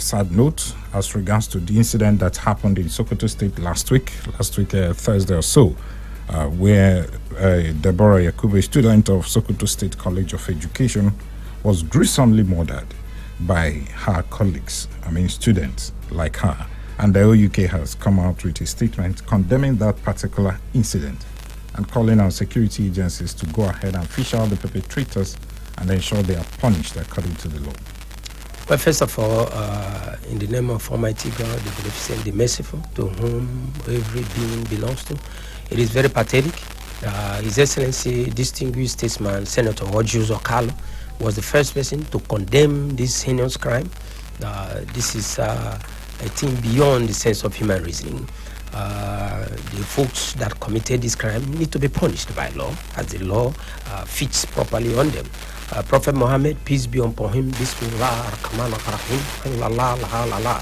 sad note as regards to the incident that happened in Sokoto State last week, Thursday or so, where Deborah Yakubu, a student of Sokoto State College of Education, was gruesomely murdered by her colleagues, students like her. And the OUK has come out with a statement condemning that particular incident and calling on security agencies to go ahead and fish out the perpetrators and ensure they are punished according to the law. Well, first of all, in the name of Almighty God, the Beneficent, the Merciful, to whom every being belongs to, it is very pathetic. His Excellency, distinguished statesman, Senator Orji Uzor Kalu, was the first person to condemn this heinous crime. This is a thing beyond the sense of human reasoning. The folks that committed this crime need to be punished by law, as the law fits properly on them. Prophet Muhammad, peace be upon him, Bismillah ar-Rahman ar-Rahim, Allah,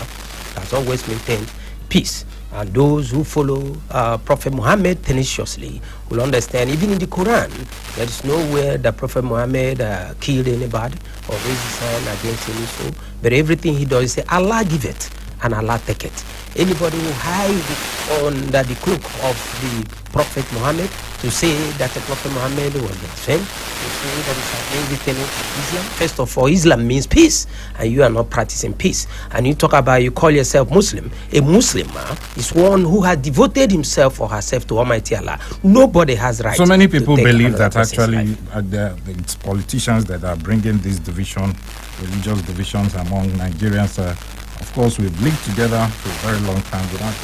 has always maintained peace. And those who follow Prophet Muhammad tenaciously will understand, even in the Quran, there is nowhere that Prophet Muhammad killed anybody or raised his hand against any soul. But everything he does is say, Allah give it and Allah take it. Anybody who hides under the cloak of the Prophet Muhammad to say that the Prophet Muhammad was their friend, to say that it's against the tenet of Islam. First of all, Islam means peace, and you are not practicing peace. And you talk about, you call yourself Muslim. A Muslim is one who has devoted himself or herself to Almighty Allah. Nobody has right. So many people believe that actually it's politicians that are bringing this division, religious divisions among Nigerians. Of course, we've lived together for a very long time without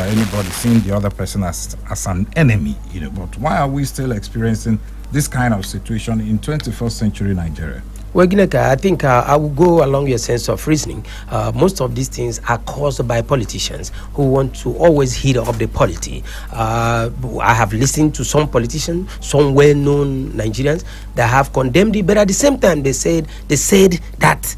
anybody seeing the other person as an enemy, But why are we still experiencing this kind of situation in 21st century Nigeria? Well, Gineka, I think I will go along your sense of reasoning. Most of these things are caused by politicians who want to always heat up the polity. I have listened to some politicians, some well-known Nigerians that have condemned it, but at the same time, they said that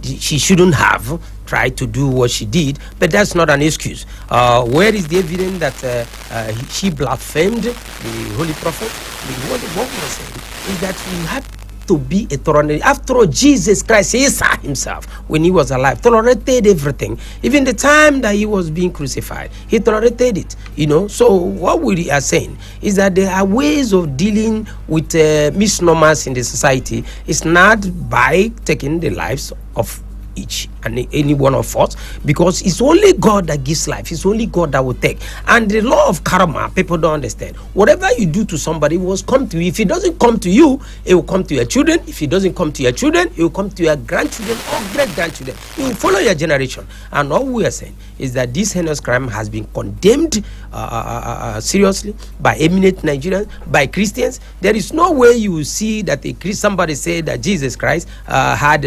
she shouldn't have tried to do what she did, but that's not an excuse. Where is the evidence that she blasphemed the Holy Prophet? What we are saying is that we have to be a tolerant. After all, Jesus Christ, Isa himself, when he was alive, tolerated everything. Even the time that he was being crucified, he tolerated it. So what we are saying is that there are ways of dealing with misnomers in the society. It's not by taking the lives of each and any one of us, because it's only God that gives life. It's only God that will take. And the law of karma, people don't understand. Whatever you do to somebody will come to you. If it doesn't come to you, it will come to your children. If it doesn't come to your children, it will come to your grandchildren or great-grandchildren. It will follow your generation. And all we are saying is that this heinous crime has been condemned seriously by eminent Nigerians, by Christians. There is no way you will see that somebody say that Jesus Christ had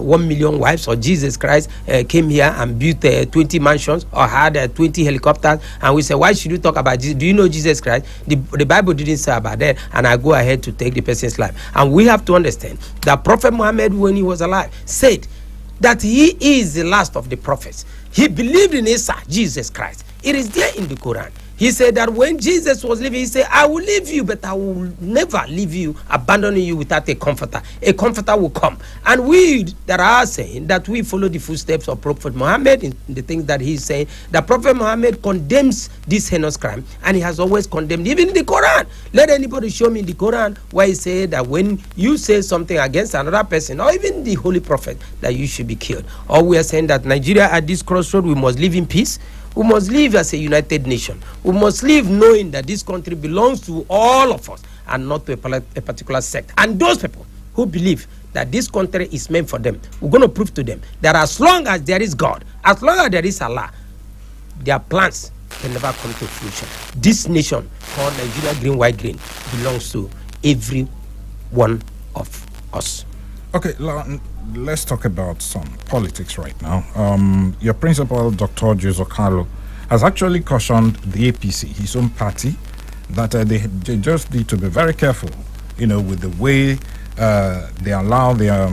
1 million wives, or Jesus Christ came here and built 20 mansions or had 20 helicopters, and we say, why should you talk about Jesus? Do you know Jesus Christ? The Bible didn't say about that, and I go ahead to take the person's life. And we have to understand that Prophet Muhammad, when he was alive, said that he is the last of the prophets. He believed in Isa, Jesus Christ. It is there in the Quran. He said that when Jesus was leaving, he said, I will leave you, but I will never leave you, abandoning you without a comforter. A comforter will come. And we that are saying that we follow the footsteps of Prophet Muhammad in the things that he's saying, that Prophet Muhammad condemns this heinous crime, and he has always condemned, even in the Quran. Let anybody show me in the Quran where he said that when you say something against another person, or even the Holy Prophet, that you should be killed. Or we are saying that Nigeria at this crossroad, we must live in peace. We must live as a united nation. We must live knowing that this country belongs to all of us and not to a particular sect. And those people who believe that this country is meant for them, we're going to prove to them that as long as there is God, as long as there is Allah, their plans can never come to fruition. This nation called Nigeria, green, white, green, belongs to every one of us. Okay, let's talk about some politics right now. Your principal, Dr. Orji Uzor Kalu, has actually cautioned the APC, his own party, that they just need to be very careful, with the way they allow their,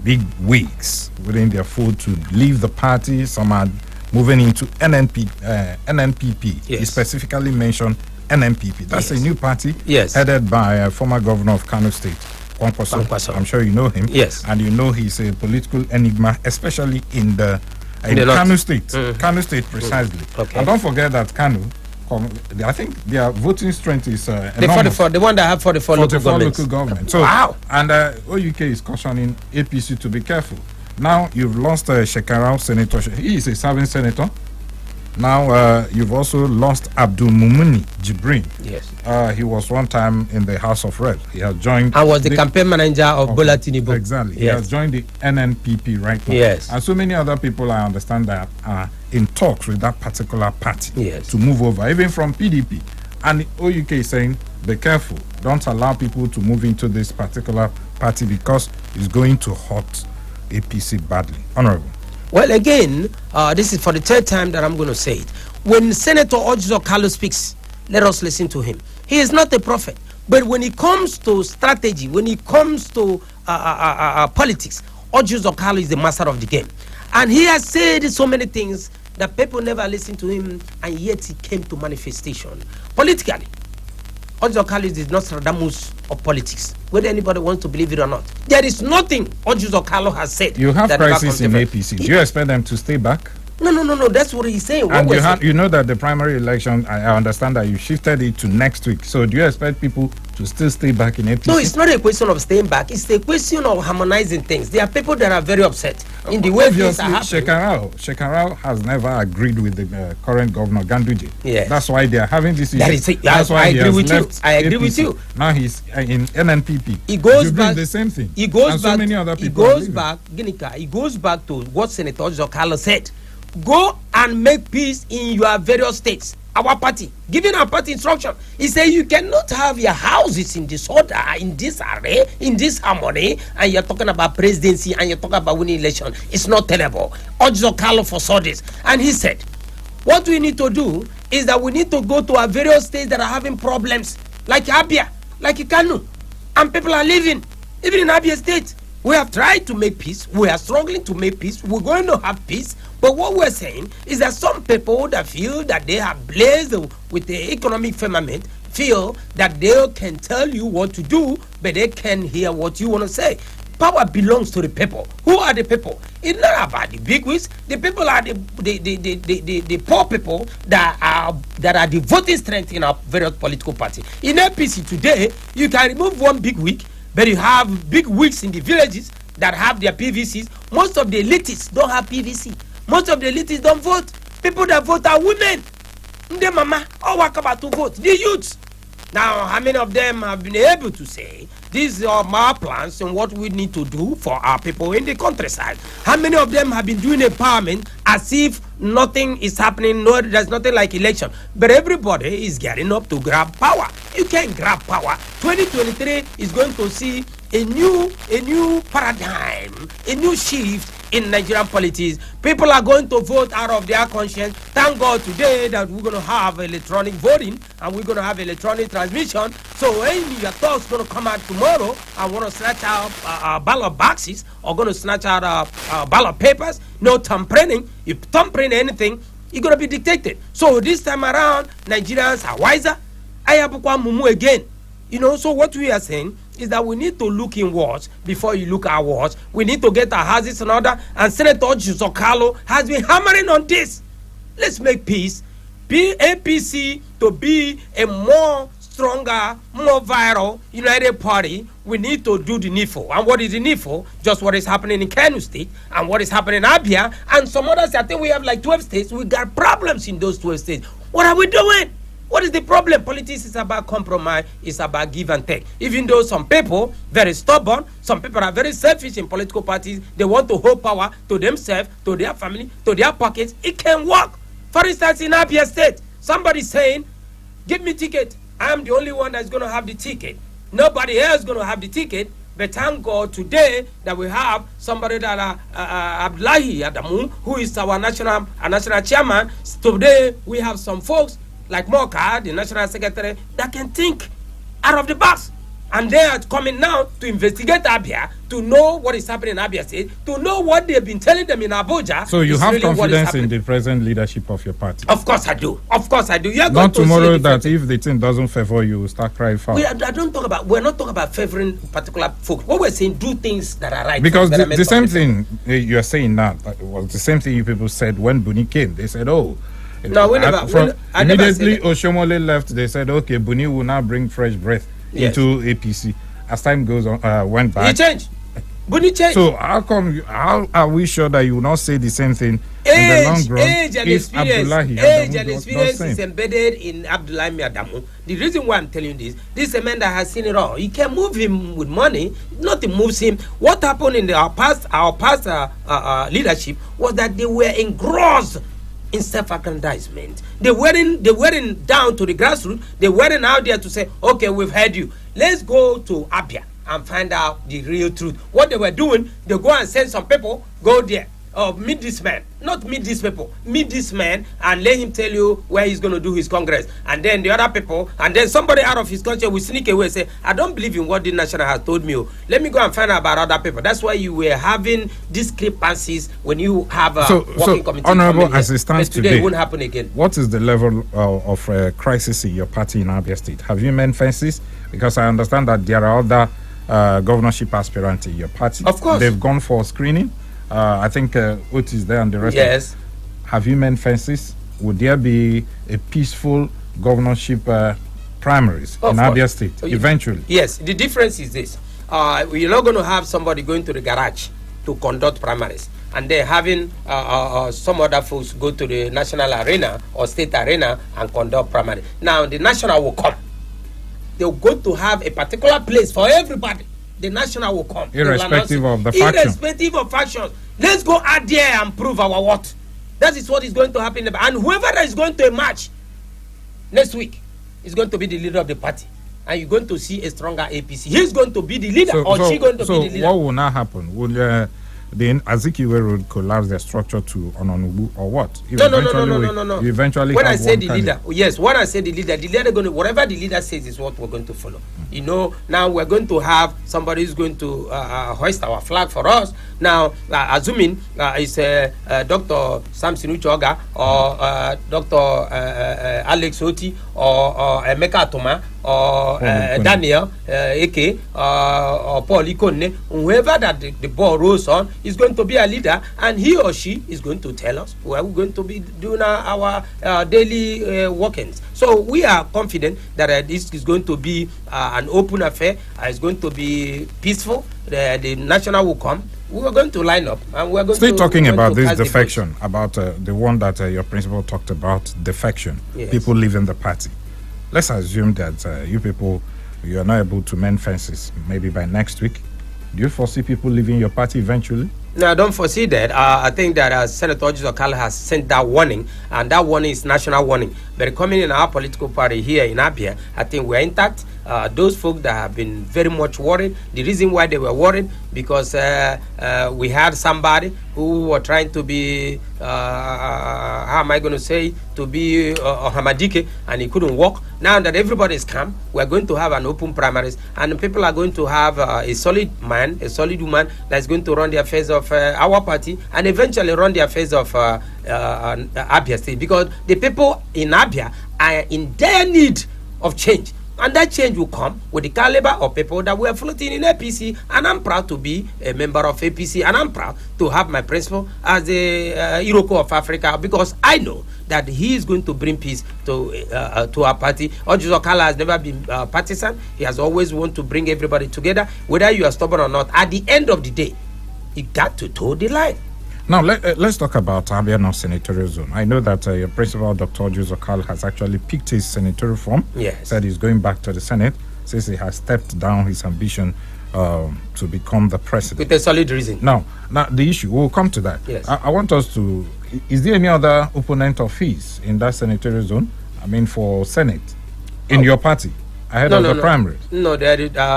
big wigs within their fold to leave the party. Some are moving into NNPP. Yes. He specifically mentioned NNPP. That's a new party headed by a former governor of Kano State, Kwankwaso. I'm sure you know him. Yes. And you know he's a political enigma, especially in Kano State. Kano State, precisely. Okay. And don't forget that Kano, I think their voting strength is enormous. The one that have 44 local governments. So, wow. And OUK is cautioning APC to be careful. Now you've lost Shekarau Senator. He is a serving senator. Now you've also lost Abdul Mumuni Jibrin. Yes. He was one time in the House of Reps. He has joined. I was the campaign manager of Bola Tinubu. Exactly. Yes. He has joined the NNPP right now. Yes. And so many other people, I understand, that are in talks with that particular party. Yes. To move over, even from PDP. And OUK is saying, be careful. Don't allow people to move into this particular party because it's going to hurt APC badly. Honorable. Well, again, this is for the third time that I'm going to say it. When Senator Orji Uzor Kalu speaks, let us listen to him. He is not a prophet. But when it comes to strategy, when it comes to politics, Orji Uzor Kalu is the master of the game. And he has said so many things that people never listened to him, and yet he came to manifestation. Politically, Orji Uzor Kalu is the Nostradamus of politics, whether anybody wants to believe it or not. There is nothing Orji Uzor Kalu has said. You have crisis in APC. Do you expect them to stay back? No. That's what he's saying. And you know that the primary election, I understand that you shifted it to next week. So do you expect people to still stay back in APC? No, it's not a question of staying back. It's a question of harmonizing things. There are people that are very upset in the way things are happening. Shekarau has never agreed with the current governor, Ganduje. Yes. That's why they are having this issue. That's why I agree with you. I agree with you. Now he's in NNPP. He goes back the same thing. He goes and back. So many other people he goes back to what Senator Orji Uzor Kalu said. Go and make peace in your various states. Our party, giving our party instruction, he said you cannot have your houses in disorder, in disarray, in disharmony, and you're talking about presidency and you're talking about winning election. It's not tenable. Orji Uzor Kalu foresaw this, and he said, what we need to do is that we need to go to our various states that are having problems, like Abia, like Kano, and people are living, even in Abia State. We have tried to make peace. We are struggling to make peace. We're going to have peace. But what we're saying is that some people that feel that they have blazed with the economic firmament feel that they can tell you what to do, but they can hear what you want to say. Power belongs to the people. Who are the people? It's not about the bigwigs. The people are the poor people that are the voting strength in our various political parties. In APC today, you can remove one big wig, but you have big wigs in the villages that have their PVCs. Most of the elitists don't have PVC. Most of the elitists don't vote. People that vote are women. The mama, all work about to vote. The youths. Now, how many of them have been able to say, these are my plans and what we need to do for our people in the countryside? How many of them have been doing empowerment as if nothing is happening? No, there's nothing like election. But everybody is getting up to grab power. You can't grab power. 2023 is going to see a new paradigm, a new shift in Nigerian politics. People are going to vote out of their conscience. Thank God today that we're going to have electronic voting and we're going to have electronic transmission. So when your thoughts going to come out tomorrow and want to snatch out ballot boxes or going to snatch out ballot papers, no tampering. If tampering anything, you're going to be dictated. So this time around, Nigerians are wiser. Ayabukwa Mumu again. You know, so what we are saying is that we need to look inwards before you look outwards. We need to get our houses in order. And Senator Orji Uzor Kalu has been hammering on this. Let's make peace. APC to be a more stronger, more viral, united party. We need to do the needful. And what is the needful? Just what is happening in Kano State and what is happening in Abia and some others. I think we have like 12 states. We got problems in those 12 states. What are we doing? What is the problem? Politics is about compromise. It's about give and take. Even though some people very stubborn, some people are very selfish in political parties. They want to hold power to themselves, to their family, to their pockets. It can work. For instance, in Abia State, somebody saying, "Give me ticket. I am the only one that's going to have the ticket. Nobody else is going to have the ticket." But thank God today that we have somebody that Abdullahi Adamu, who is our national chairman. Today we have some folks like Moka, the national secretary, that can think out of the box. And they are coming now to investigate Abia, to know what is happening in Abia State, to know what they've been telling them in Abuja. So you have really confidence in the present leadership of your party? Of course I do. Of course I do. You're not tomorrow that if the thing doesn't favor you, we'll start crying foul. We're not talking about favoring particular folks. What we're saying, do things that are right. Because the same thing you're saying now was the same thing you people said when Buni came. They said, oh, no, immediately Oshomole left, they said, okay, Buni will now bring fresh breath into APC. As time goes on, went by. He changed. Buni changed. So how are we sure that you will not say the same thing in the long run? Age and experience is embedded in Abdullahi Adamu. The reason why I'm telling you this man that has seen it all. You can move him with money. Nothing moves him. What happened in our past leadership was that they were engrossed in self-aggrandizement. They weren't down to the grassroots. They weren't out there to say, okay, we've heard you. Let's go to Abia and find out the real truth. What they were doing, they go and send some people, go there. Meet this man. Not meet these people. Meet this man and let him tell you where he's going to do his congress. And then the other people, and then somebody out of his country will sneak away and say, I don't believe in what the national has told me. Let me go and find out about other people. That's why you were having discrepancies when you have a working committee. Honorable, as it stands today, it won't happen again. What is the level of crisis in your party in Abia State? Have you made fences? Because I understand that there are other governorship aspirants in your party. Of course. They've gone for screening. I think Otis there and the rest. Yes. Have you made fences? Would there be a peaceful governorship primaries in Abia State eventually? Yes. The difference is this. We're not going to have somebody going to the garage to conduct primaries and then having some other folks go to the national arena or state arena and conduct primary. Now, the national will come. They're going to have a particular place for everybody. The national will come. Irrespective of the faction. Irrespective of factions. Let's go out there and prove our what. That is what is going to happen. And whoever is going to a match next week is going to be the leader of the party. And you're going to see a stronger APC. He's going to be the leader she's going to be the leader. So what will now happen? Will the Azikiwe Road collapse their structure to Ononubu or what? No. You eventually when I say the leader, yes, when I say the leader going to, whatever the leader says is what we're going to follow. You know, now we're going to have somebody who's going to hoist our flag for us. Now, assuming it's Dr. Samson Uchoga or Dr. Alex Oti or Emeka Atoma or Daniel Eke or Paul Ikone, whoever that the ball rolls on is going to be a leader, and he or she is going to tell us where we're going to be doing our daily workings. So we are confident that this is going to be an open affair. It's going to be peaceful. The national will come. We are going to line up, and we're going still talking about this defection, about the one that your principal talked about, defection. Yes. People leaving the party. Let's assume that you are not able to mend fences maybe by next week. Do you foresee people leaving your party eventually? No, I don't foresee that. I think that Senator Orji Uzor Kalu has sent that warning, and that warning is national warning. But coming in our political party here in Abia, I think we're intact. Those folks that have been very much worried, the reason why they were worried, because we had somebody who were trying to be, how am I going to say, to be Hamadike, and he couldn't walk. Now that everybody is calm, we're going to have an open primaries, and people are going to have a solid man, a solid woman that's going to run the affairs of our party, and eventually run the affairs of Abia State, because the people in Abia are in dire need of change. And that change will come with the caliber of people that were floating in APC. And I'm proud to be a member of APC. And I'm proud to have my principal as the Iroko of Africa, because I know that he is going to bring peace to our party. Orji Uzor Kalu has never been partisan. He has always wanted to bring everybody together. Whether you are stubborn or not, at the end of the day, you got to toe the line. Now, let's talk about Abia North Senatorial Zone. I know that your principal, Dr. Orji Uzor Kalu, has actually picked his senatorial form. Yes. Said he's going back to the Senate. Says he has stepped down his ambition to become the president. With a solid reason. Now the issue, we'll come to that. Yes. I want us to, is there any other opponent of his in that senatorial zone? I mean, for Senate, in your party? Ahead of the primaries? No,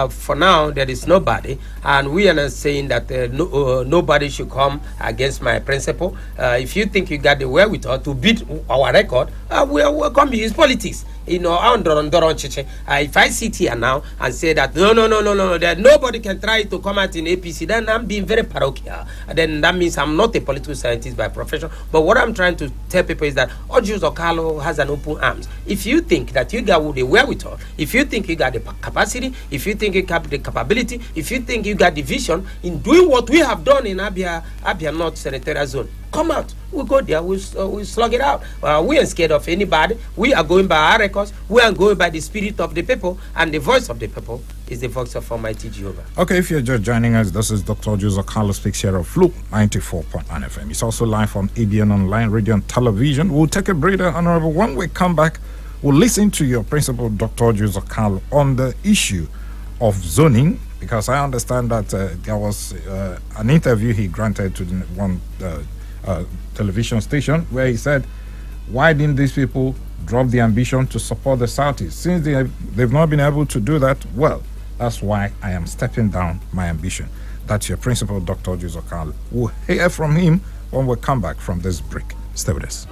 for now, there is nobody. And we are not saying that nobody should come against my principle. If you think you got the wherewithal to beat our record, we'll come. It's politics. if I sit here now and say that no, that nobody can try to come out in APC, then I'm being very parochial. Then that means I'm not a political scientist by profession. But what I'm trying to tell people is that Orji Uzor Kalu has an open arms. If you think that you got the wherewithal, if you think you got the capacity, if you think you got the capability, if you think you got the vision in doing what we have done in Abia North Senatorial Zone, come out. We'll go there. We'll slug it out. We ain't scared of anybody. We are going by our records. We are going by the spirit of the people, and the voice of the people is the voice of Almighty Jehovah. Okay, if you're just joining us, this is Dr. Orji Uzor Kalu speaks here of Flu 94.9 FM. It's also live on ABN Online Radio and Television. We'll take a breather, Honorable. When we come back, we'll listen to your principal, Dr. Orji Uzor Kalu, on the issue of zoning, because I understand that there was an interview he granted to one television station where he said, why didn't these people drop the ambition to support the Southeast? Since they've not been able to do that, well, that's why I am stepping down my ambition. That's your principal, Dr. Orji Uzor Kalu. We'll hear from him when we come back from this break. Stay with us.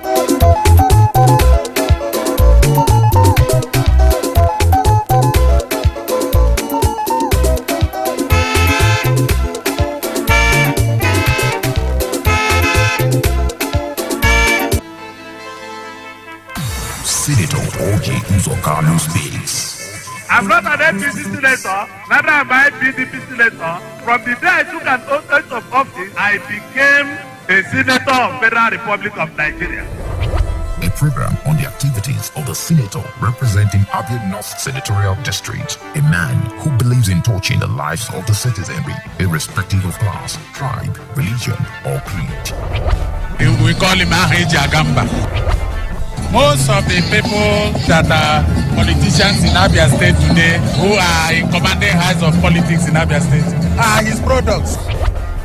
Senator Orji Uzor Kalu speaks. I'm not an APC senator, neither am I PDP senator. From the day I took an oath of office, I became a senator of Federal Republic of Nigeria. A program on the activities of the senator representing Abia North Senatorial District, a man who believes in touching the lives of the citizenry, irrespective of class, tribe, religion, or creed. We call him Ahiji Agamba. Most of the people that are politicians in Abia State today, who are in commanding heights of politics in Abia State, are his products.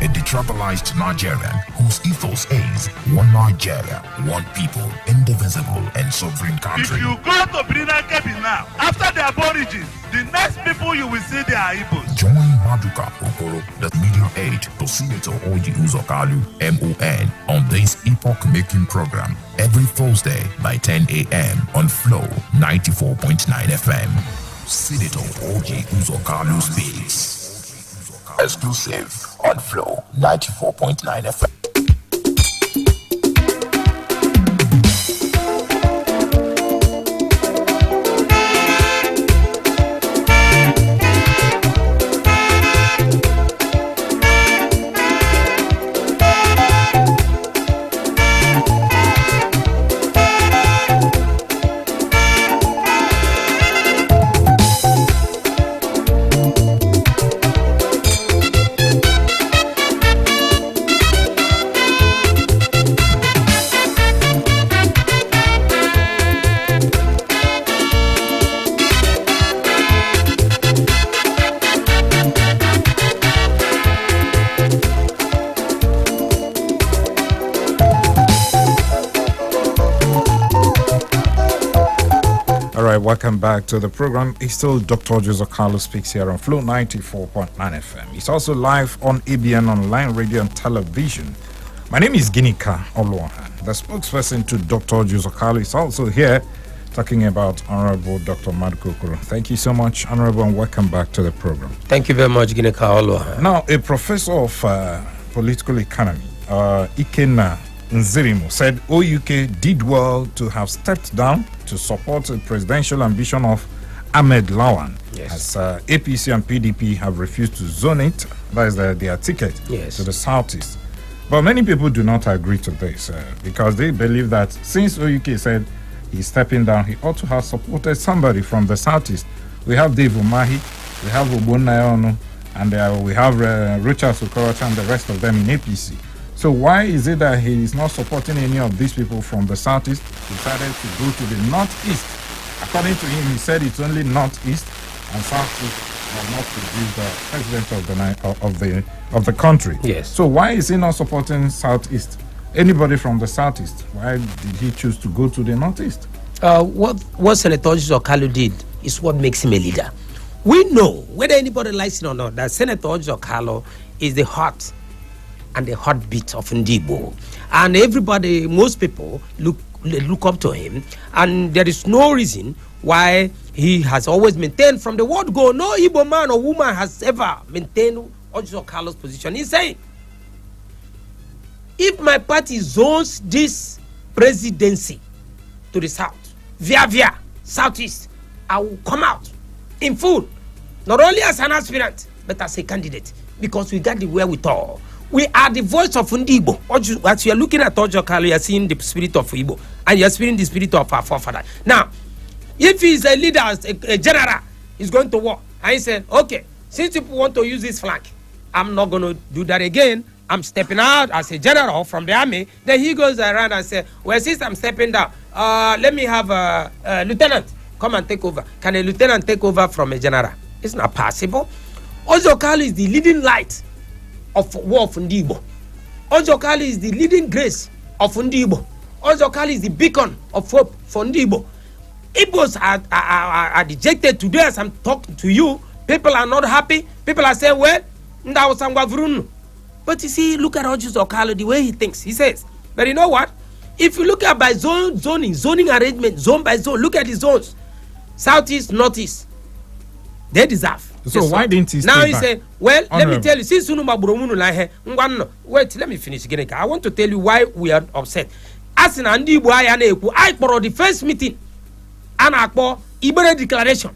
A detribalized Nigerian whose ethos is one Nigeria, one people, indivisible and sovereign country. If you go to Brina Kebi now, after the Aborigines, the next people you will see they are Igbos. Join Maduka Okoro, the media aide to Senator Orji Uzor Kalu, MON, on this epoch-making program every Thursday by 10 a.m. on Flow 94.9 FM. Senator Orji Uzor Kalu speaks. Exclusive on Flow 94.9 FM. Welcome back to the program. It's still Dr. Orji Uzor Kalu speaks here on Flow 94.9 FM. It's also live on ABN Online Radio and Television. My name is Ginika Oluwahan. The spokesperson to Dr. Orji Uzor Kalu is also here talking about Honorable Dr. Maduka Okoro. Thank you so much, Honorable, and welcome back to the program. Thank you very much, Ginika Oluwahan. Now, a professor of political economy, Ikenna Nzirimo, said OUK did well to have stepped down to support the presidential ambition of Ahmed Lawan, as APC and PDP have refused to zone it, that is their ticket, to the southeast. But many people do not agree to this because they believe that since OUK said he's stepping down, he ought to have supported somebody from the southeast. We have Dave Umahi, we have Ogbonnaya, and we have Richard Sokorocha and the rest of them in APC. So why is it that he is not supporting any of these people from the southeast? He decided to go to the northeast. According to him, he said it's only northeast and southeast will not produce the president of the country. Yes. So why is he not supporting southeast? Anybody from the southeast? Why did he choose to go to the northeast? What Senator Orji Uzor Kalu did is what makes him a leader. We know, whether anybody likes it or not, that Senator Orji Uzor Kalu is the heart and the heartbeat of Ndibo. And everybody, most people look up to him, and there is no reason why he has always maintained from the word go, no Igbo man or woman has ever maintained Orji Uzor Kalu's position. He's saying, if my party zones this presidency to the south, via southeast, I will come out in full, not only as an aspirant, but as a candidate, because we got the wherewithal. We are the voice of Igbo. As you are looking at Orji Uzor Kalu, you are seeing the spirit of Igbo, and you are seeing the spirit of our forefather. Now, if he is a leader, a general, he's going to war. And he said, okay, since people want to use this flank, I'm not going to do that again. I'm stepping out as a general from the army. Then he goes around and says, well, since I'm stepping down, let me have a lieutenant come and take over. Can a lieutenant take over from a general? It's not possible. Orji Uzor Kalu is the leading light of war of Igbo. Orji Uzor Kalu is the leading grace of Igbo. Orji Uzor Kalu is the beacon of hope for Igbo. Igbos are dejected today as I'm talking to you. People are not happy. People are saying, well, but you see, look at Orji Uzor Kalu, the way he thinks. He says, but you know what? If you look at by zoning arrangement, zone by zone, look at the zones. Southeast, northeast. They deserve. So why didn't he now he back? said, well, Honorable. let me tell you, since wait, let me finish again. I want to tell you why we are upset. As in Andy I borrow the first meeting and I bought Ibere declaration.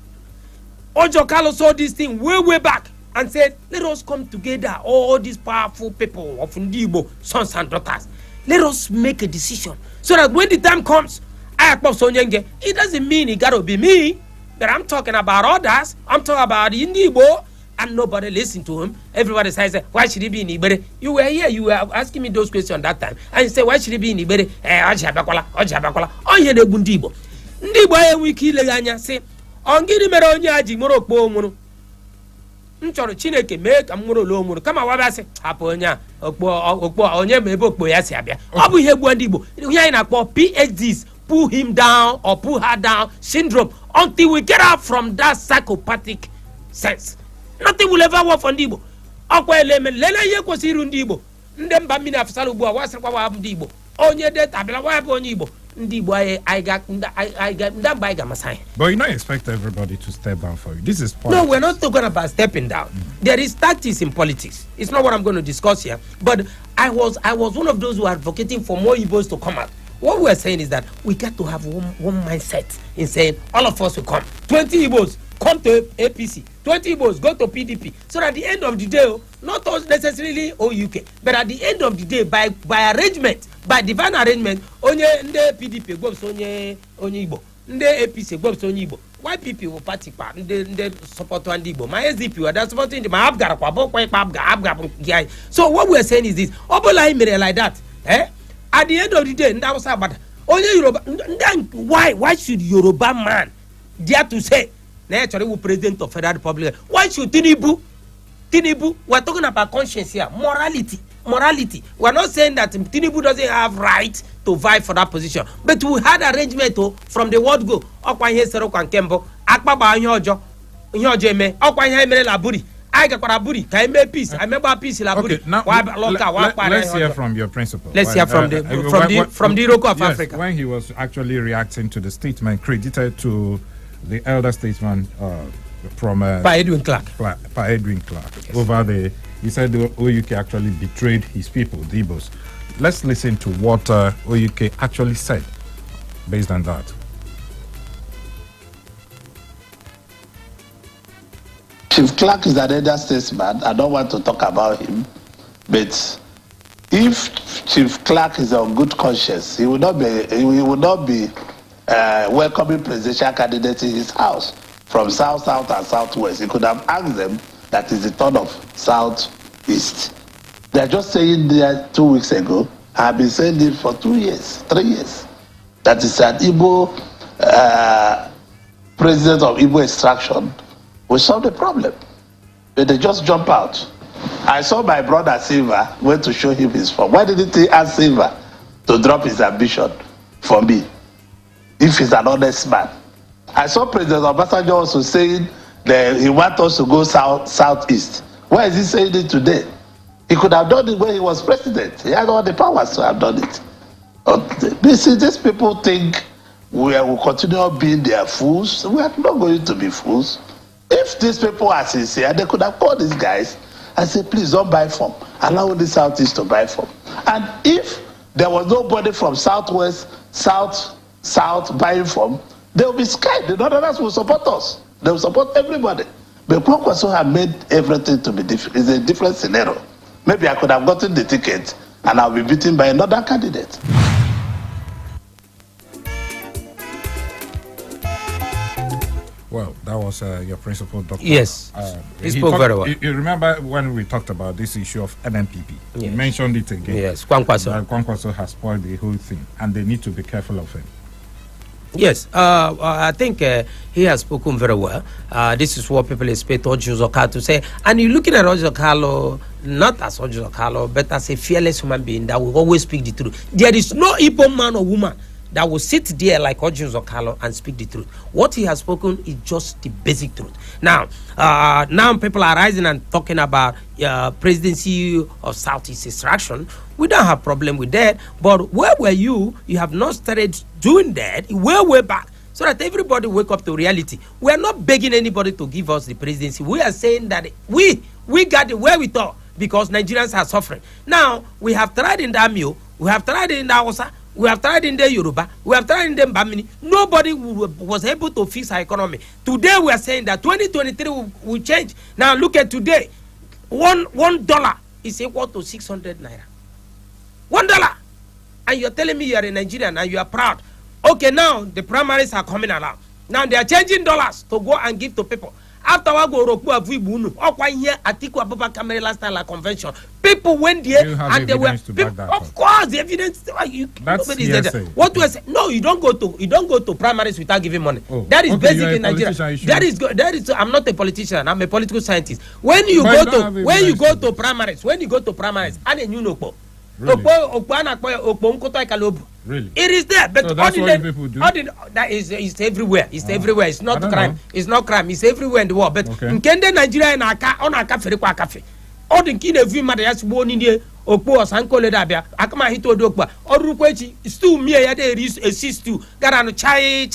Orji Uzor Kalu saw this thing way back and said, let us come together, all these powerful people of Igbo, sons and daughters. Let us make a decision so that when the time comes, it doesn't mean it gotta be me, but I'm talking about others. I'm talking about Igbo, and nobody listened to him. Everybody says, why should he be in Ibere? You were here, you were asking me those questions that time, and you say, why should he be in Ibere? Orji Abakwala. Oh, yeah, the Bundibo. Ndibo, we kill a say, on Giri Meronia, Moro Pomo. Nchọrọ Chineke mee ka m nwere olo nwere kama wabịa sị hapụ onye onye ma ebe okpo ya si abịa ọ bụ ihe gbuo ndị Igbo ihe anyị na-akpọ PhDs, pull him down or pull her down syndrome, until we get out from that psychopathic sense. Nothing will ever work for ndị Igbo. Ọkwa eleme lele ihe kwesịrị iru ndị Igbo ndị mba mmiri afụsara ugbu a wasịrịkwa wa ndị Igbo onye deta abịala wa bụ onye Igbo. But you don't expect everybody to step down for you. This is politics. No, we're not talking about stepping down. There is tactics in politics. It's not what I'm going to discuss here. But I was one of those who are advocating for more Igbos to come out. What we're saying is that we got to have one mindset in saying all of us will come. 20 Igbos come to APC. 20 Igbos go to PDP. So at the end of the day, not us necessarily OUK, but at the end of the day, by arrangement, by divine arrangement, onye nde PDP go so onye Igbo, nde APC go so onye Igbo. Why people will party pa nde support one Igbo? My SDP were that supporting the my Abgar kwa bo kwa Abgar. So what we are saying is this: Obola imere like that, eh? At the end of the day, nda was about only Yoruba. Why should Yoruba man dare to say, "Naturally, we president of Federal Republic"? Why should Tinubu? We're talking about conscience here, morality. We're not saying that Tinubu doesn't have right to vie for that position, but we had arrangement from the word go. Okwanye Sero Kwankembo, Akbaba Nyojo Eme, Okwanye Mere Laburi. I got Buri, I made peace. I remember peace Laburi. Okay, now let's hear from your principal. Let's hear from the Iroko of yes, Africa. When he was actually reacting to the statement credited to the elder statesman from Pa Edwin Clark. Yes. He said the OUK actually betrayed his people, the Igbos. Let's listen to what OUK actually said based on that. Chief Clark is an elder statesman. I don't want to talk about him, but if Chief Clark is of good conscience, he will not be welcoming presidential candidates in his house from south, and southwest. He could have asked them. That is the turn of southeast. They're just saying there 2 weeks ago. I've been saying it for 2 years, 3 years. That is an Igbo president of Igbo extraction will solve the problem. But they just jump out. I saw my brother Silva went to show him his form. Why didn't he ask Silva to drop his ambition for me if he's an honest man? I saw President Obasanjo also saying that he wants us to go southeast. Why is he saying it today? He could have done it when he was president. He had all the powers to have done it. These people think we will continue being their fools. We are not going to be fools. If these people are sincere, they could have called these guys and said, please don't buy from. Allow the Southeast to buy from. And if there was nobody from Southwest, South buying from, they will be scared. The Northerners will support us. They will support everybody. But Kwankwaso have made everything to be different. It's a different scenario. Maybe I could have gotten the ticket and I'll be beaten by another candidate. Well, that was your principal doctor. Yes, he spoke very well. You remember when we talked about this issue of NNPP? Yes. He mentioned it again. Yes, Kwankwaso. Kwankwaso has spoiled the whole thing, and they need to be careful of him. Yes, I think he has spoken very well. This is what people expect Orji Uzor Kalu to say. And you're looking at Orji Uzor Kalu, not as Orji Uzor Kalu, but as a fearless human being that will always speak the truth. There is no Igbo man or woman that will sit there like Orji Uzor Kalu and speak the truth. What he has spoken is just the basic truth. Now people are rising and talking about presidency of Southeast extraction. We don't have problem with that. But where were you? You have not started doing that way back, so that everybody wake up to reality. We are not begging anybody to give us the presidency. We are saying that we got the way we thought because Nigerians are suffering. Now we have tried in the Amio, we have tried in the Hausa, we have tried in the Yoruba, we have tried in the Mbamini. Nobody was able to fix our economy. Today we are saying that 2023 will change. Now look at today. $1 is equal to 600 naira. $1. And you're telling me you are a Nigerian and you are proud. Okay, now the primaries are coming around. Now they are changing dollars to go and give to people. After I go here Atiku Abubakar last time like convention, people went there and they were of course the evidence. What do I say? No, you don't go to primaries without giving money. That is basic in Nigeria. That is I'm not a politician, I'm a political scientist. When you go to primaries, and you know really? Really? It is there, but so that's what people do. That is everywhere. It's everywhere. It's not crime. It's not crime. It's everywhere in the world. But in Kenya, Nigeria, on a cafe. All the kin of him has born in the Okpo or Sankole Dabia. Akama Hito Dokba or Rupechi stew me a assist to Garano Chai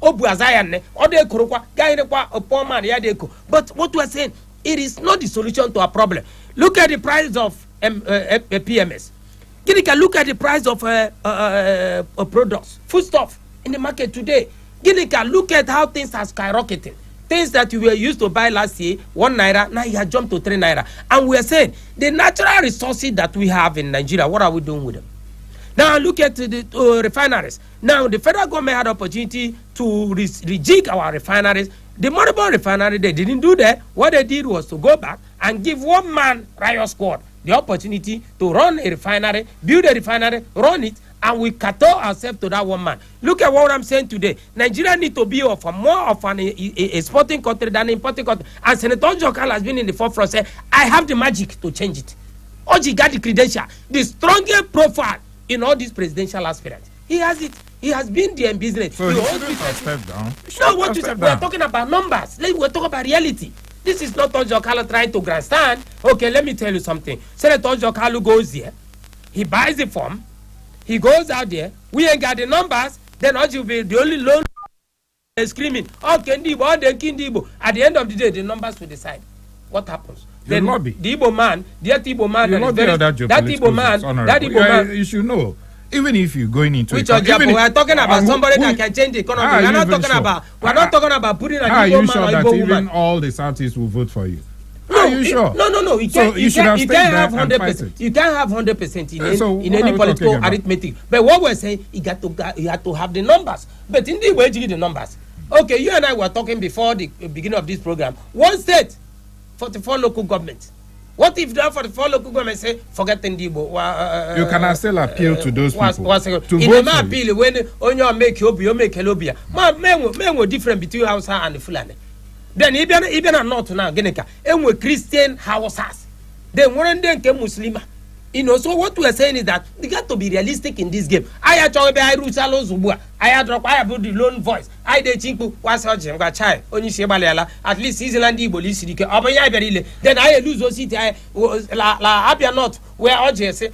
Obu Azayan or de Kurokwa Gainekwa or poor man Yadeko. But what we're saying, it is not the solution to our problem. Look at the price of PMS. Ginika, look at the price of products, foodstuff in the market today. Ginika, look at how things are skyrocketing. Things that you were used to buy last year, 1 naira, now you have jumped to 3 naira. And we are saying the natural resources that we have in Nigeria, what are we doing with them? Now look at the refineries. Now the federal government had opportunity to rejig our refineries. The Moribond refinery, they didn't do that. What they did was to go back and give one man riot squad the opportunity to run a refinery, build a refinery, run it, and we cater ourselves to that one man. Look at what I'm saying today. Nigeria need to be more of an exporting country than an importing country. And Senator Uzor Kalu has been in the forefront saying, I have the magic to change it. Orji got the credential, the strongest profile in all these presidential aspirants. He has it. He has been there in business. So he shouldn't have stepped down. No, what you said, we are talking about numbers. We're talking about reality. This is not Orji Uzor Kalu trying to grandstand. Okay, let me tell you something. Senator Orji Uzor Kalu goes there, he buys the form, he goes out there, we ain't got the numbers, then Orji will be the only lone screaming, oh, Kendibo, then Kindibo. At the end of the day, the numbers will decide what happens. Then lobby. The Igbo man, that Igbo man, you should know. Even if you're going into which we are talking about somebody that can change the economy. We're not talking about putting an Igbo man or Igbo woman. Are you sure that even all the Southeast will vote for you? Are you sure? No. You can't have 100%. You can't have 100% in any political arithmetic. But what we're saying, you have to have the numbers. But in the way you need the numbers. Okay, you and I were talking before the beginning of this program. One state, 44 local governments. What if that for the 4 local governments say forget Ndibo? You can still appeal to those people. In my appeal, when on your make Obio, make Elobia. Men were different between Hausa and the Fulani. Then even a not now, Genica, and we Christian houses. Then one then came Muslima. You know, so what we are saying is that we got to be realistic in this game. I actually be I Rusalo Zubua. I drop I about the lone voice. I de chinku was urgent got child. Only Shebalela. At least Zealand Iboli City. Then I lose those city. I la Abia not where Orji say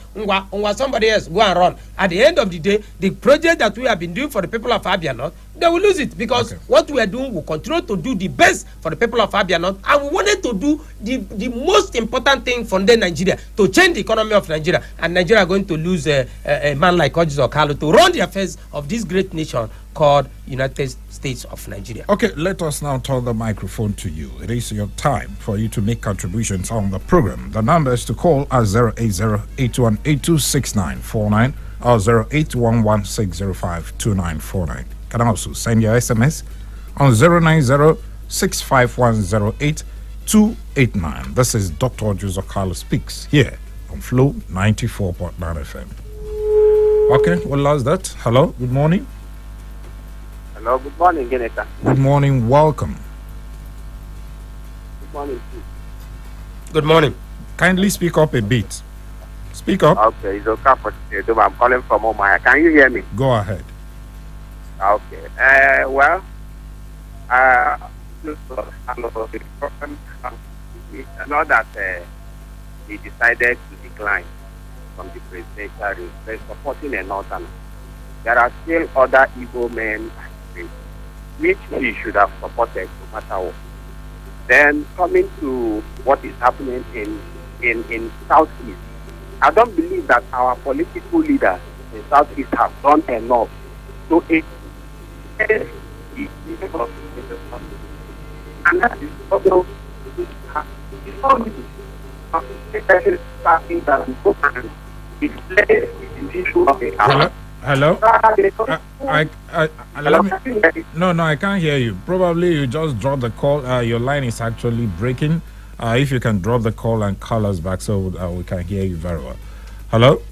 somebody else go and run. At the end of the day, the project that we have been doing for the people of Abia North, they will lose it because what we are doing will continue to do the best for the people of Abia North, and we wanted to do the most important thing for Nigeria to change the economy of Nigeria, and Nigeria are going to lose a man like Orji Uzor Kalu to run the affairs of this great nation called United States of Nigeria. Okay, let us now turn the microphone to you. It is your time for you to make contributions on the program. The number is to call at 080-8182-6949 or 08116052949. Can also send your SMS on 090-65108-289. This is Dr. Orji Uzor Kalu speaks here on Flow 94.9 FM. Okay, what was that? Hello, good morning. Hello, good morning, Geneta. Good morning, welcome. Good morning, Good morning. Kindly speak up a bit. Speak up. Okay, it's okay for today. I'm calling from Omaya. Can you hear me? Go ahead. Okay. I know that he decided to decline from the presidential race, by supporting a northern. There are still other Igbo men which he should have supported no matter what. Then coming to what is happening in Southeast, I don't believe that our political leaders in Southeast have done enough to and that is also Hello? No, I can't hear you. Probably you just dropped the call. Your line is actually breaking. If you can drop the call and call us back so we can hear you very well. Hello?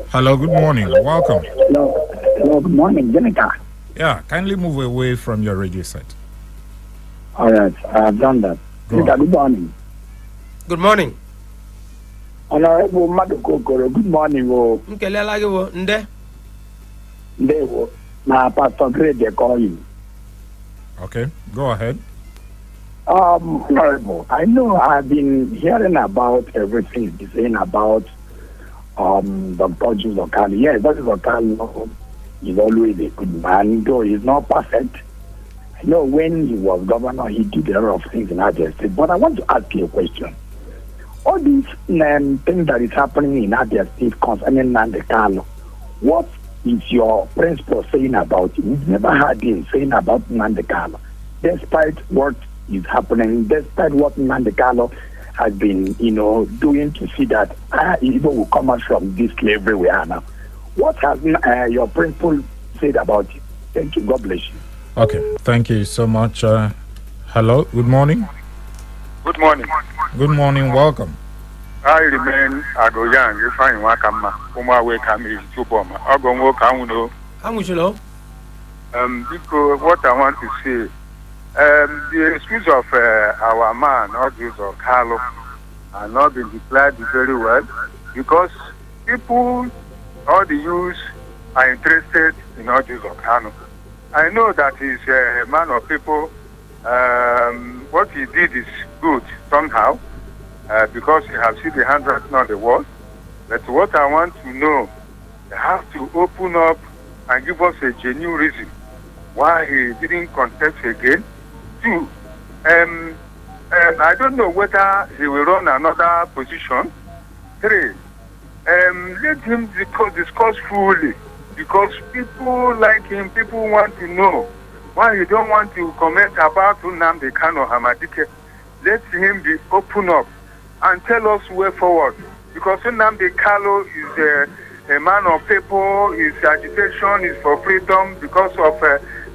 Hello, good morning. Welcome. Hello, good morning, Jenica. Yeah, kindly move away from your radio set. All right, I've done that. Jenica, good morning. Good morning. Honorable Madukokoro, good morning. Nde. Now, Pastor Greg, they call you. Okay, go ahead. Honorable, I know I've been hearing about everything he's saying about Dr. Orji Uzor Kalu. Yes, Dr. Uzor Kalu is always a good man, though he's not perfect. I know when he was governor, he did a lot of things in Abia State. But I want to ask you a question. All these things that is happening in Abia State concerning Nnamdi Kanu, what is your principal saying about it? We've never heard him saying about Nnamdi Kanu, despite what is happening, despite what Nnamdi Kanu has been, doing to see that people will come out from this slavery we are now. What has your principal said about it? Thank you. God bless you. Okay, thank you so much. Hello, good morning. Good morning. Good morning, welcome. I remain Agoyan, you find Wakama, Umawe Kami, Tuboma, Agongo Kamuno. Because What I want to say, the excuse of our man, Orji Uzor Kalu, are not been declared very well because people, all the youths, are interested in Orji Uzor Kalu. I know that he's a man of people. What he did is good somehow because he has seen the handwriting on the wall. But what I want to know, they have to open up and give us a genuine reason why he didn't contest again. Two, I don't know whether he will run another position. Three, let him discuss fully because people like him, people want to know why you don't want to comment about Nnamdi Kanu Hamadike. Let him be open up and tell us way forward because Nnamdi Kanu is a man of people, his agitation is for freedom because of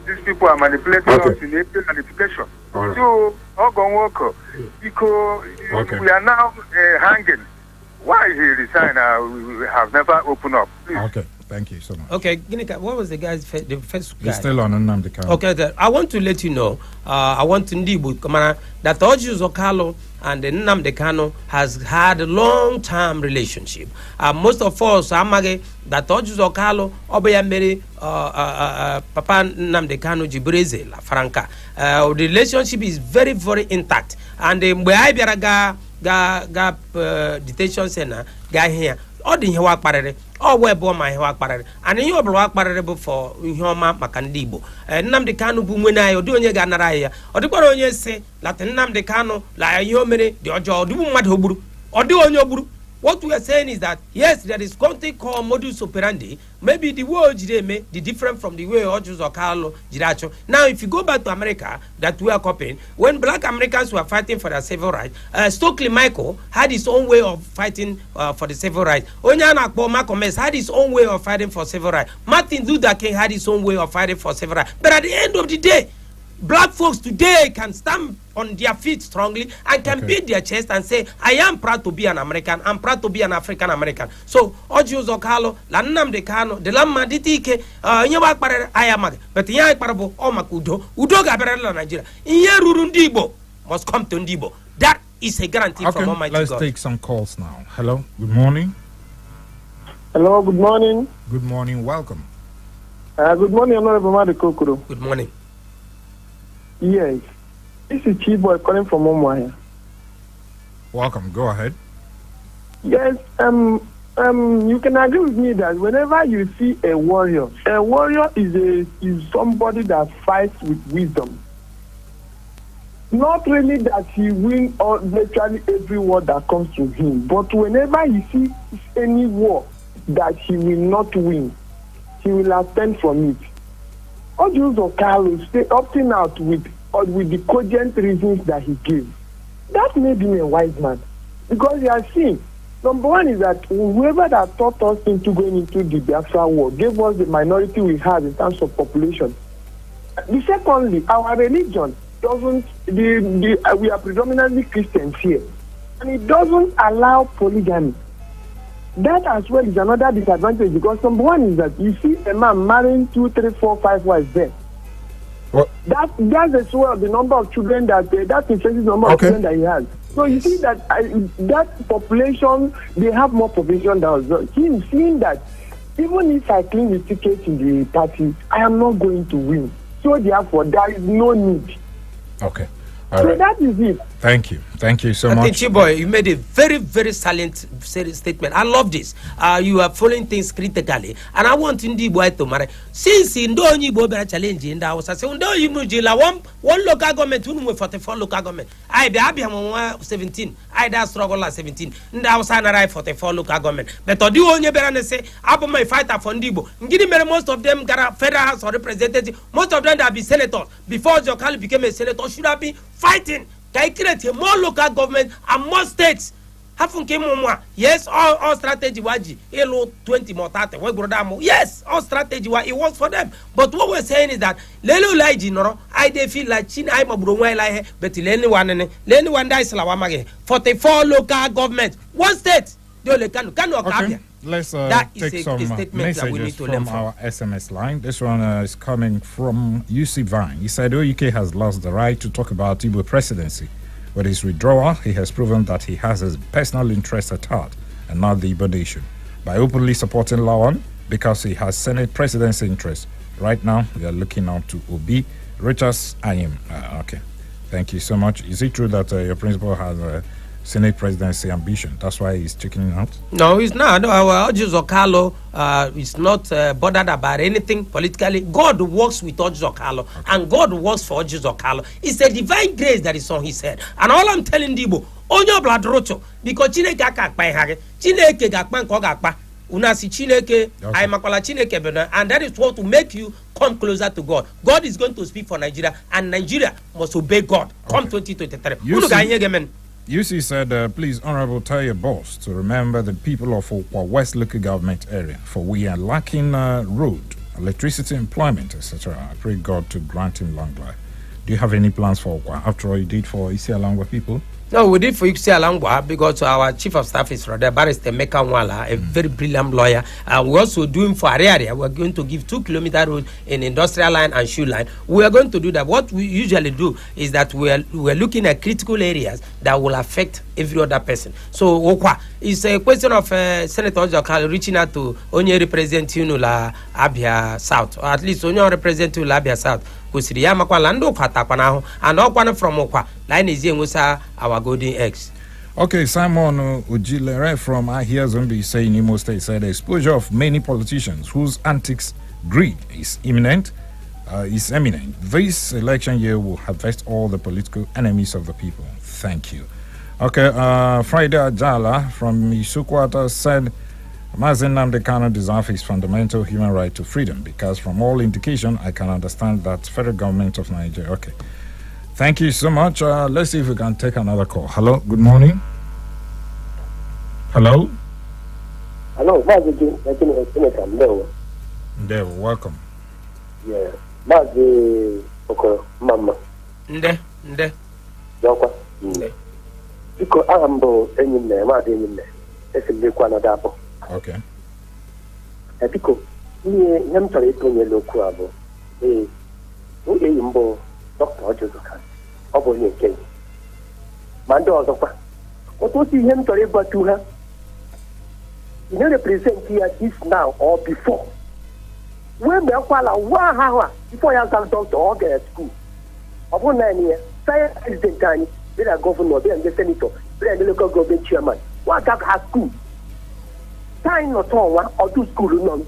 these people are manipulating us in April manipulation. Right. So, because we are now hanging. Why he resigned? We have never opened up. Please. Okay, thank you so much. Okay, Ginika, what was the first guy? He's still on Nnamdi Kanu. Okay, I want to let you know, I want to Ndibu, that Orji Uzor Kalu and Nnamdi Kanu has had a long-term relationship. Most of us, Amage, that Orji Uzor Kalu, Obayamere, Papa Nnamdi Kanu, Jibreze, La Franca. The relationship is very, very intact. And where I ga detention center, guy here. All the Hiwa Parade, all where born my Hiwa Parade, and you are parade for Homa Macandibo. And Nnamdi Kanu Bumwena, or doing your Ganaraya, or the Coronia say, Latin Nnamdi Kanu, La Yomere, the Ojo, do Madhoburu, or do on your buru. What we are saying is that, yes, there is something called modus operandi. Maybe the way Ojide may be different from the way Orji Uzor Kalu Jiracho. Now, if you go back to America, that we are copying, when black Americans were fighting for their civil rights, Stokely Michael had his own way of fighting for the civil rights. Onyana Akpo Malcolm X had his own way of fighting for civil rights. Martin Luther King had his own way of fighting for civil rights. But at the end of the day, black folks today can stand on their feet strongly and can beat their chest and say, I am proud to be an American, I'm proud to be an African American. So, Orji Uzor Kalu, la Nnamdi Kanu, de la Maditike, Nyawa Parere, Ayamag, but Nya Parabo, Omakudo, Udoga Berela Nigeria, Inyeruru Ndibo must come to Ndibo. That is a guarantee from Almighty God. Let's take some calls now. Hello, good morning. Hello, good morning. Good morning, welcome. Good morning, Honorable Madi Kokoro. Good morning. Yes, this is Chief Boy calling from Omwaya. Welcome, go ahead. Yes, you can agree with me that whenever you see a warrior is somebody that fights with wisdom. Not really that he wins or virtually every war that comes to him, but whenever he sees any war that he will not win, he will abstain from it. Orji Uzor Kalu stay opting out with the cogent reasons that he gave. That made him a wise man. Because he has seen, number one is that whoever that taught us into going into the Biafra war gave us the minority we have in terms of population. Secondly, our religion doesn't, we are predominantly Christians here, and it doesn't allow polygamy. That as well is another disadvantage, because number one is that you see a man marrying 2, 3, 4, 5 wives there. What? That's as well the number of children that influences the number of children that he has. So you see that that population, they have more population than us. Him seeing that even if I claim the ticket in the party, I am not going to win. So therefore, there is no need. Okay. All right. That is it. Thank you. Thank you so much. I think, Chiboy, you made a very, very salient statement. I love this. You are following things critically. And I want Ndibo to marry. Since in Ndonyibo challenge in the house, I say, one local government, 44 local government. I be happy 17. I struggle at 17. In the house, I 44 local government. But to do on your better say, I'm my fighter for Ndibo. Most of them got a federal house or representative. Most of them that be senators. Before Uzor Kalu became a senator, should have been fighting. Can create more local government and more states. Yes, all strategy waji. 20 more 30. Yes, all strategy it works for them. But what we're saying is that Lelu Laiji Noro, I they feel like China I'm a Brunway like but Lenny one dies 44 local government. One state. Okay. Let's take some messages from our SMS line. This one is coming from UC Vine. He said OUK has lost the right to talk about Igbo presidency. With his withdrawal, he has proven that he has his personal interest at heart and not the Igbo nation. By openly supporting Lawan because he has Senate presidency interest. Right now, we are looking up to Obi Richards Ayim. Okay. Thank you so much. Is it true that your principal has a Senate presidency ambition? That's why he's checking out? No, he's not. Our Orji Uzor Kalu is not bothered about anything politically. God works with Orji Uzor Kalu, and God works for Orji Uzor Kalu. It's a divine grace that is on his head. And all I'm telling Dibo, on your blood rocho, because Chineke gakpa hage, Chineke gakpa nkogakpa, unasi Chineke, aimakola Chineke bena, and that is what will make you come closer to God. God is going to speak for Nigeria, and Nigeria must obey God. Come 2023. UC said, please, Honorable, tell your boss to remember the people of Okwa West local government area, for we are lacking road, electricity, employment, etc. I pray God to grant him long life. Do you have any plans for Okwa? After all you did for Isialangwa people? No, we did for Ikusi Alangwa because our chief of staff is Rhoda Barrister Meka Nwala, a very brilliant lawyer. We're also doing for area. We're going to give 2-kilometer road in industrial line and shoe line. We are going to do that. What we usually do is that we're looking at critical areas that will affect every other person. So Okwa, it's a question of Senator Orji Uzor Kalu reaching out to onye representing la Abia South, or at least onye representing la Abia South. Kusiri ya makwa lando kwata kwa naho and okwa from okwa line is ngusa our golden eggs. Okay, Simon Ujilere from I Hear Zombie saying Imo State said the exposure of many politicians whose antics greed is imminent. This election year will harvest all the political enemies of the people. Thank you. Okay, Friday Ajala from Isukwata said Mazen Nnamdi Kanu deserves his fundamental human right to freedom because from all indication I can understand that federal government of Nigeria. Okay. Thank you so much. Let's see if we can take another call. Hello, good morning. Hello? Hello, There, welcome. Yeah. Mazi Oko Mama. Nde. Yokwa. Iko ahambo enyine, mazi enyine. Esimekwa na dapo. Okay. Biko, ihe m chọrọ ịtụnye n'okwu a bụ enyi m bụ Dr. Orji Uzor Kalu, ọ bụ onye nke ma ndị ọzọkwa otu otu ihe m chọrọ ịgbatu ha you know represent ya this now or before wee mekwala nwa ahụ a before ya ga doctor ọ gara school ọ bụ naanị ya sayensị president anyị bịara gọvanọ bịara ndị senatọ bịara ndị local government chairman nwa ga ha school time not on or school none.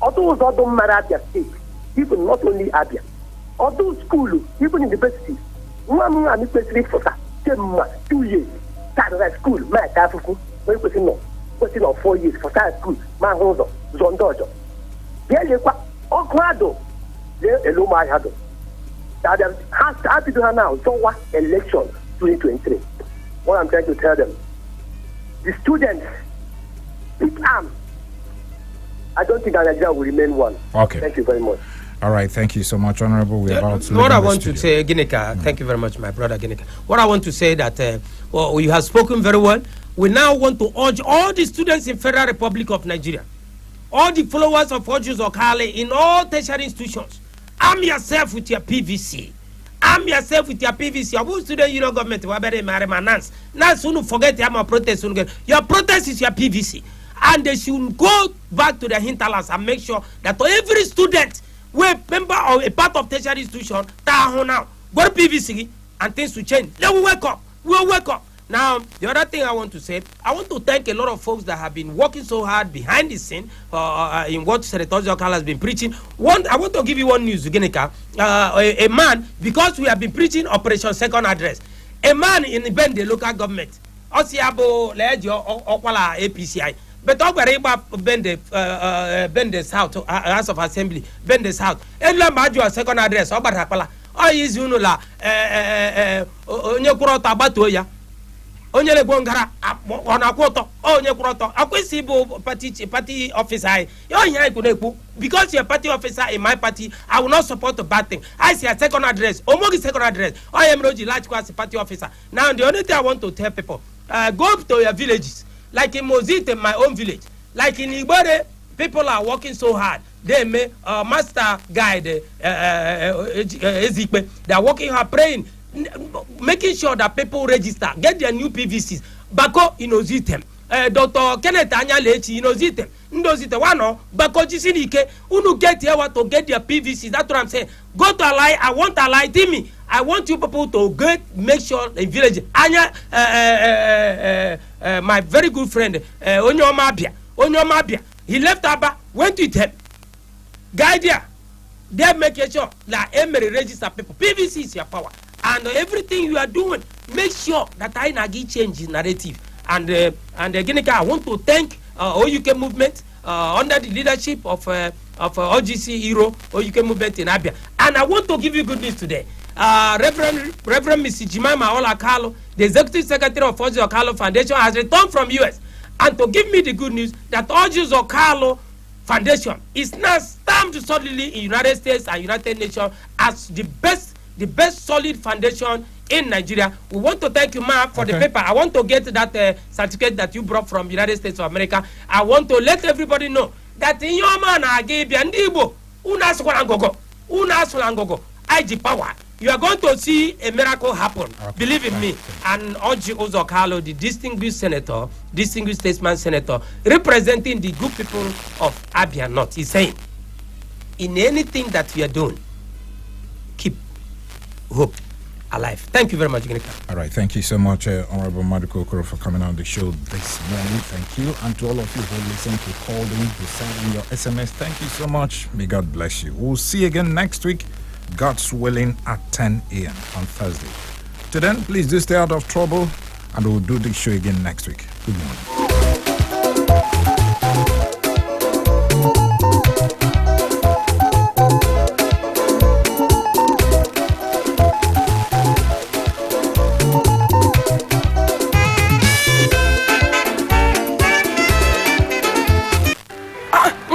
Although other Abia State, even not only Abia, although school, even universities, one man especially for 2 years, start school, my African, question of 4 years for start school, my home, Zondojo. Yeah, you quite Okwado, there a low my hado. That has to do now, so what election 2023. What I'm trying to tell them, the students. I don't think Nigeria will remain one. Okay. Thank you very much. All right. Thank you so much, Honorable. We're about to what I want to say, Ginika, thank you very much, my brother Ginika. What I want to say that, well, you have spoken very well. We now want to urge all the students in Federal Republic of Nigeria, all the followers of Orji Uzor Kalu in all tertiary institutions, arm yourself with your PVC. Arm yourself with your PVC. Your student union government, now soon forget your protest. Your protest is your PVC. And they should go back to their hinterlands and make sure that every student will member of a part of tertiary institution now go to PVC and things will change. They will wake up. We'll wake up. Now, the other thing I want to say, I want to thank a lot of folks that have been working so hard behind the scene in what Senator Orji Uzor Kalu has been preaching. I want to give you one news, Ginika. A man, because we have been preaching Operation Second Address, a man in the Bende local government, Osiabo Lejo Okwala APCI, but Bende South, House of Assembly, Bende South, Edla Majo Second Address, Obatakwala, is Unula, Onyekurota Batoya. Onyele Gwongara Onakwoto Onyekurota Akwesibo party officer because you're a party officer in my party I will not support a bad thing. I see a second address Omogi second address I am Roji large class party officer. Now the only thing I want to tell people, go to your villages like in Mozite, my own village, like in Ibore, people are working so hard. They may master guide Ezekwe, they are working hard praying, making sure that people register, get their new PVCs. Bako inozitem. Dr. Kenneth Anyalechi inozitem. Ndozite wano. Bako jisinike. Unu get here to get their PVCs. That's what I'm saying. Go to Ally. I want Ally. Timmy. I want you people to make sure the village. Anya, my very good friend, Onyomabia. He left Abba, went to him. Guide here. They make sure that Emery register people. PVC is your power. And everything you are doing, make sure that I nagi change his narrative. And again, I want to thank OUK movement under the leadership of OGC Hero OUK movement in Abia. And I want to give you good news today. Reverend Mrs. Jemima Ola Kalu, the executive secretary of Orji Uzor Kalu Foundation, has returned from US, and to give me the good news that Orji Uzor Kalu Foundation is now stamped solidly in United States and United Nations as the best solid foundation in Nigeria. We want to thank you, Mark, for the paper. I want to get that certificate that you brought from United States of America. I want to let everybody know that in your man, IG power. You are going to see a miracle happen. Believe in me. And Orji Uzor Kalu, the distinguished senator, distinguished statesman senator, representing the good people of Abia North, is saying, in anything that we are doing, keep hope alive. Thank you very much, Ginika. All right, thank you so much, Honorable Maduko Okoro, for coming on the show this morning. Thank you. And to all of you who listened, who called in, who sent in your SMS, thank you so much. May God bless you. We'll see you again next week, God's willing, at 10 a.m. on Thursday. Till then, please do stay out of trouble, and we'll do the show again next week. Good morning.